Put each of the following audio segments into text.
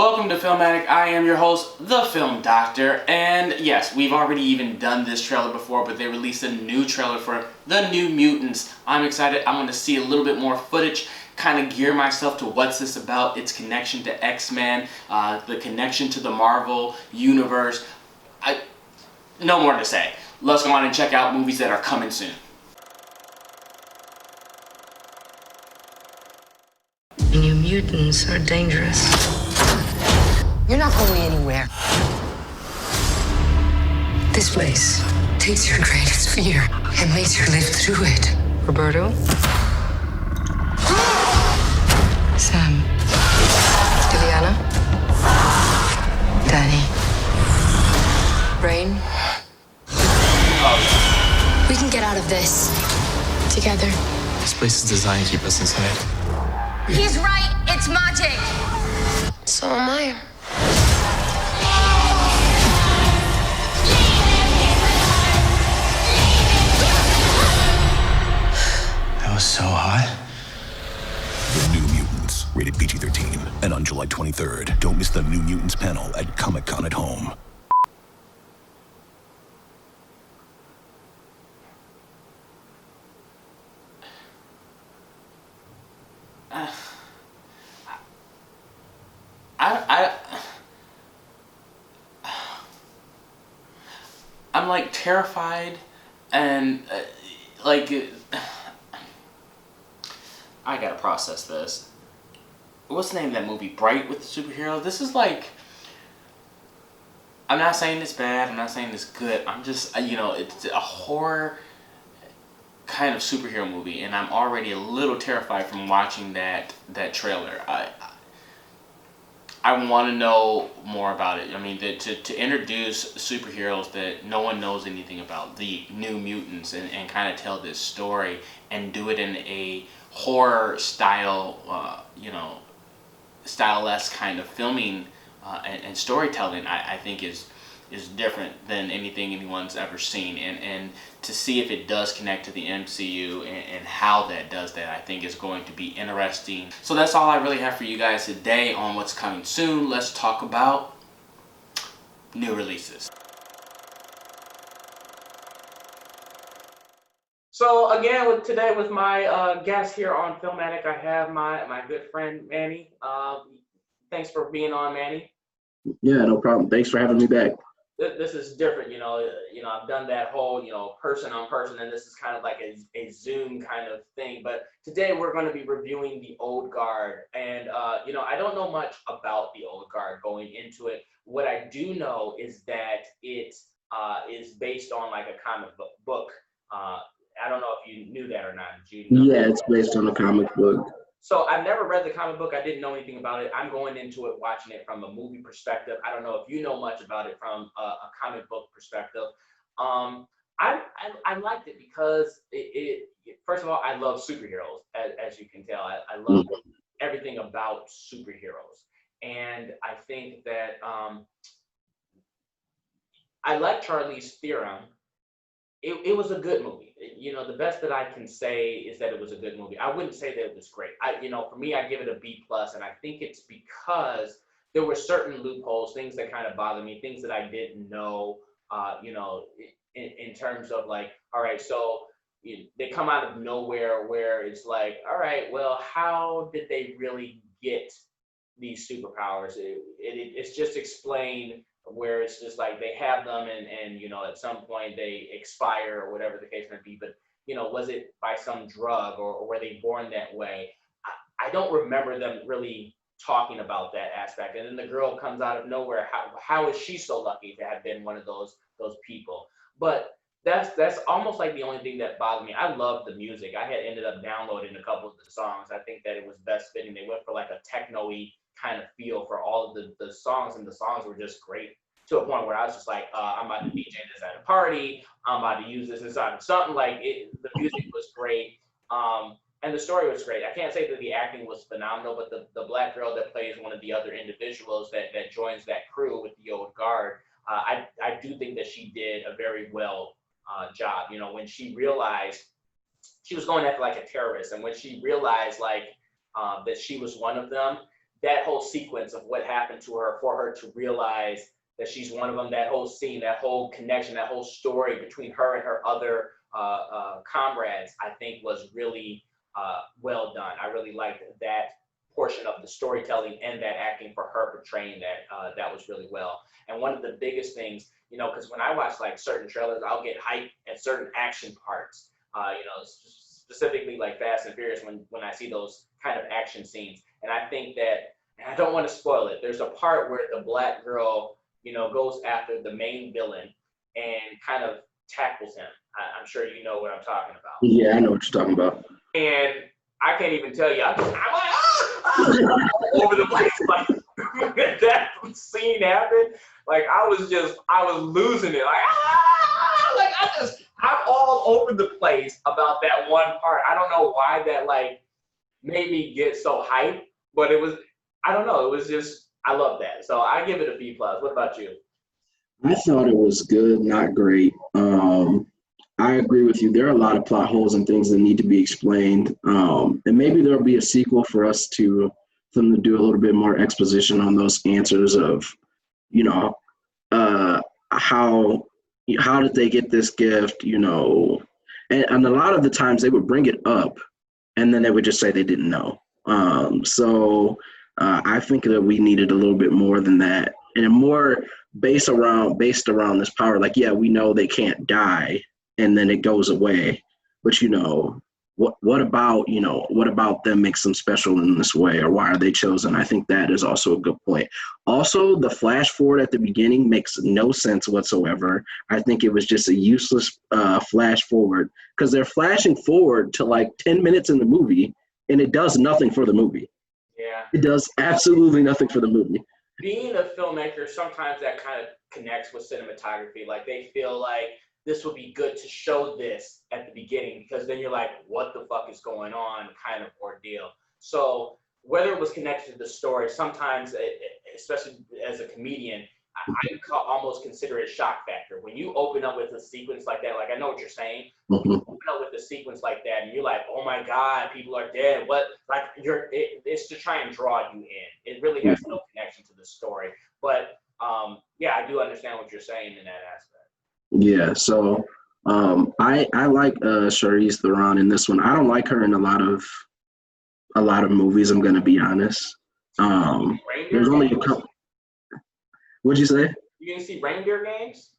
Welcome to Filmatic. I am your host, the Film Doctor, and yes, we've already even done this trailer before, but they released a new trailer for the New Mutants. I'm excited. I want to see a little bit more footage, kind of gear myself to what's this about, its connection to X-Men, the connection to the Marvel Universe. No more to say. Let's go on and check out movies that are coming soon. New mutants are dangerous. You're not going anywhere. This place takes your greatest fear and makes you live through it. Roberto? Sam? Liliana? Danny? Rain? We can get out of this together. This place is designed to keep us inside. He's right. It's magic. So am I. That was so hot. The New Mutants, rated PG-13, and on July 23rd. Don't miss the New Mutants panel at Comic-Con at Home. I'm like terrified and I gotta process this. What's the name of that movie? Bright with the superhero? This is like, I'm not saying it's bad, I'm not saying it's good. I'm just, it's a horror kind of superhero movie, and I'm already a little terrified from watching that trailer. I want to know more about it. I mean, to introduce superheroes that no one knows anything about, the New Mutants, and kind of tell this story and do it in a horror style, style-esque kind of filming and storytelling, I think is different than anything anyone's ever seen. And to see if it does connect to the MCU and how that does that, I think is going to be interesting. So that's all I really have for you guys today on what's coming soon. Let's talk about new releases. So again, today with my guest here on Filmatic, I have my good friend Manny. Thanks for being on, Manny. Yeah, no problem. Thanks for having me back. This is different, I've done that whole, person on person, and this is kind of like a Zoom kind of thing. But today we're going to be reviewing the Old Guard, and I don't know much about the Old Guard going into it. What I do know is that it is based on like a comic book. I don't know if you knew that or not. Did you know? Yeah, it's based on a comic book. So I've never read the comic book. I didn't know anything about it. I'm going into it watching it from a movie perspective. I don't know if you know much about it from a comic book perspective. I liked it because it first of all, I love superheroes, as you can tell. I love everything about superheroes. And I think that I like Charlize Theron. It was a good movie. The best that I can say is that it was a good movie. I wouldn't say that it was great. For me, I give it a B+, and I think it's because there were certain loopholes, things that kind of bother me, things that I didn't know, in terms of like, all right, so they come out of nowhere where it's like, all right, well, how did they really get these superpowers? It's just explained where it's just like they have them and at some point they expire or whatever the case may be. But was it by some drug or were they born that way? I don't remember them really talking about that aspect. And then the girl comes out of nowhere. How is she so lucky to have been one of those people? But that's almost like the only thing that bothered me. I love the music. I had ended up downloading a couple of the songs. I think that it was best fitting. They went for like a techno-y kind of feel for all of the songs, and the songs were just great, to a point where I was just like, I'm about to DJ this at a party. I'm about to use this inside of something. Like the music was great, and the story was great. I can't say that the acting was phenomenal, but the black girl that plays one of the other individuals that joins that crew with the Old Guard, I do think that she did a very well job. When she realized she was going after like a terrorist, and when she realized like that she was one of them, that whole sequence of what happened to her, for her to realize that she's one of them, that whole scene, that whole connection, that whole story between her and her other comrades, I think was really well done. I really liked that portion of the storytelling and that acting for her portraying that. That was really well. And one of the biggest things, you know, because when I watch like certain trailers, I'll get hyped at certain action parts, you know, specifically like Fast and Furious when I see those kind of action scenes. And I think that, and I don't want to spoil it, there's a part where the black girl, you know, goes after the main villain and kind of tackles him. I'm sure you know what I'm talking about. Yeah, I know what you're talking about. And I can't even tell you, I'm like, ah, all over the place. Like, when that scene happened, like I was losing it. Like, I'm all over the place about that one part. I don't know why that like made me get so hyped, but it was, I don't know, it was just, I love that. So I give it a B+. What about you? I thought it was good, not great. I agree with you. There are a lot of plot holes and things that need to be explained. And maybe there'll be a sequel for them to do a little bit more exposition on those answers of, you know, how did they get this gift, you know, and a lot of the times they would bring it up and then they would just say they didn't know. So I think that we needed a little bit more than that, and more based around this power. Like, yeah, we know they can't die and then it goes away, but you know, what about them makes them special in this way, or why are they chosen? I think that is also a good point. Also, the flash forward at the beginning makes no sense whatsoever. I think it was just a useless flash forward, because they're flashing forward to like 10 minutes in the movie and it does nothing for the movie. Yeah. It does absolutely nothing for the movie. Being a filmmaker, sometimes that kind of connects with cinematography. Like they feel like this would be good to show this at the beginning, because then you're like, what the fuck is going on kind of ordeal. So whether it was connected to the story, sometimes, especially as a comedian, I almost consider it shock factor. When you open up with a sequence like that, like I know what you're saying, when you open up with a sequence like that and you're like, oh my God, people are dead. What, like it's to try and draw you in. It really has no connection to the story. But yeah, I do understand what you're saying in that aspect. Yeah, so I like Charlize Theron in this one. I don't like her in a lot of movies, I'm gonna be honest. There's only a couple. What'd you say? You didn't see Reindeer Games?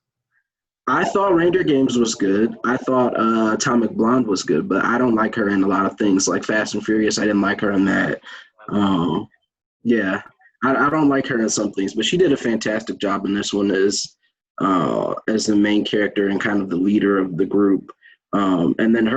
I thought Reindeer Games was good. I thought Atomic Blonde was good, but I don't like her in a lot of things. Like Fast and Furious, I didn't like her in that. Yeah, I don't like her in some things, but she did a fantastic job in this one as the main character and kind of the leader of the group. And then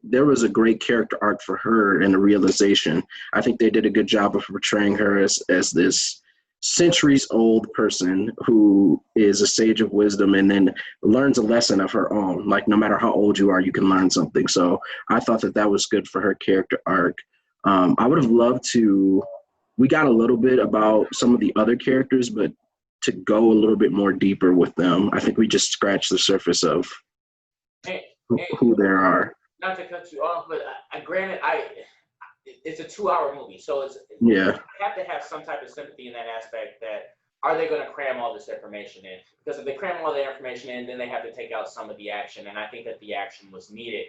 there was a great character arc for her and a realization. I think they did a good job of portraying her as this centuries-old person who is a sage of wisdom and then learns a lesson of her own. Like, no matter how old you are, you can learn something. So I thought that was good for her character arc. I would have loved to – we got a little bit about some of the other characters, but to go a little bit more deeper with them. I think we just scratched the surface of who there are. Not to cut you off, but granted, it's a 2-hour movie, so yeah. I have to have some type of sympathy in that aspect. That are they going to cram all this information in? Because if they cram all the information in, then they have to take out some of the action, and I think that the action was needed.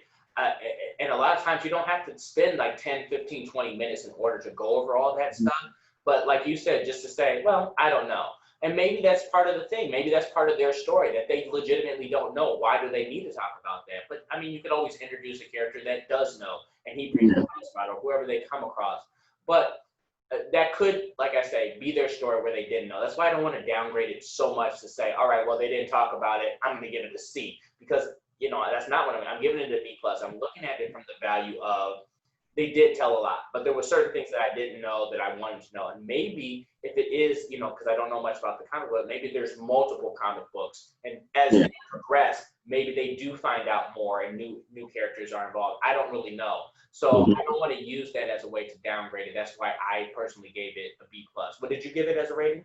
And a lot of times you don't have to spend like 10, 15, 20 minutes in order to go over all that stuff. But like you said, just to say, well, I don't know. And maybe that's part of the thing. Maybe that's part of their story, that they legitimately don't know. Why do they need to talk about that? But I mean, you could always introduce a character that does know, and he brings it to the spot, or whoever they come across. But that could, like I say, be their story where they didn't know. That's why I don't want to downgrade it so much to say, all right, well, they didn't talk about it, I'm going to give it a C. Because, you know, that's not what I'm giving it a B+. I'm looking at it from the value of, they did tell a lot, but there were certain things that I didn't know that I wanted to know. And maybe if it is, you know, because I don't know much about the comic book, maybe there's multiple comic books. And as they progress, maybe they do find out more and new characters are involved. I don't really know. So I don't want to use that as a way to downgrade it. That's why I personally gave it a B+. What did you give it as a rating?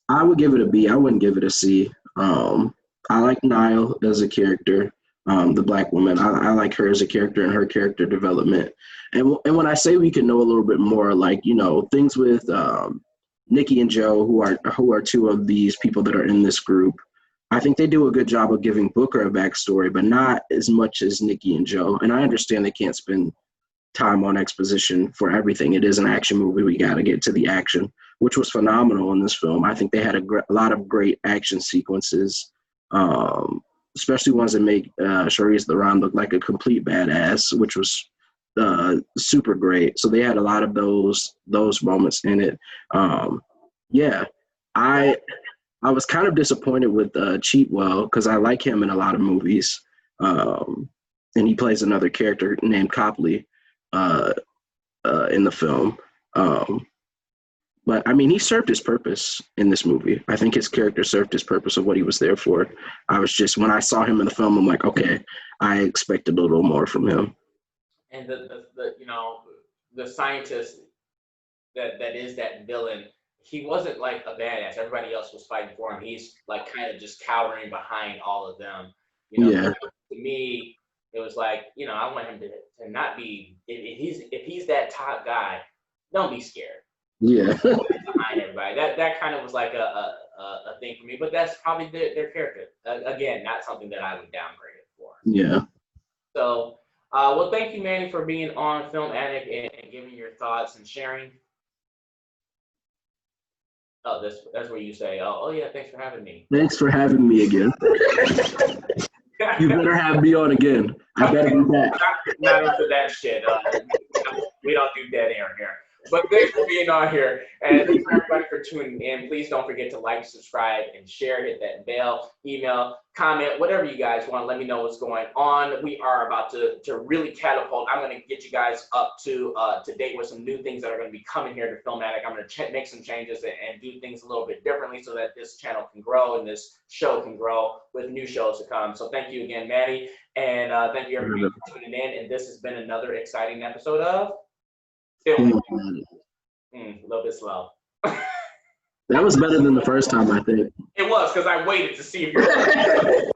I would give it a B. I wouldn't give it a C. I like Niall as a character. the black woman. I like her as a character and her character development. And when I say we can know a little bit more, like, you know, things with Nikki and Joe, who are two of these people that are in this group, I think they do a good job of giving Booker a backstory, but not as much as Nikki and Joe. And I understand they can't spend time on exposition for everything. It is an action movie. We got to get to the action, which was phenomenal in this film. I think they had a lot of great action sequences, especially ones that make Charlize Theron look like a complete badass, which was super great. So they had a lot of those moments in it. Yeah, I was kind of disappointed with Cheatwell because I like him in a lot of movies, and he plays another character named Copley in the film. But I mean, he served his purpose in this movie. I think his character served his purpose of what he was there for. I was just, when I saw him in the film, I'm like, okay, I expected a little more from him. And the you know, the scientist that is that villain, he wasn't like a badass. Everybody else was fighting for him. He's like kind of just cowering behind all of them. You know, Yeah. to me, it was like, you know, I want him to not be, if he's that top guy, don't be scared. Yeah. Behind everybody. That kind of was like a thing for me, but that's probably their character. Again, not something that I would downgrade it for. Yeah. So, well, thank you, Manny, for being on Film Addict and giving your thoughts and sharing. Oh, that's where you say, oh yeah, thanks for having me. Thanks for having me again. You better have me on again. I better be back. Not into that shit. We don't do dead air here. But thanks for being on here. And thanks for everybody for tuning in. Please don't forget to like, subscribe, and share. Hit that bell, email, comment, whatever you guys want. Let me know what's going on. We are about to really catapult. I'm going to get you guys up to date with some new things that are going to be coming here to Film Addict. I'm going to make some changes and do things a little bit differently so that this channel can grow and this show can grow with new shows to come. So thank you again, Maddie. And thank you everybody for tuning in. And this has been another exciting episode of Film. A little bit slow. That was better than the first time, I think. It was, because I waited to see if you're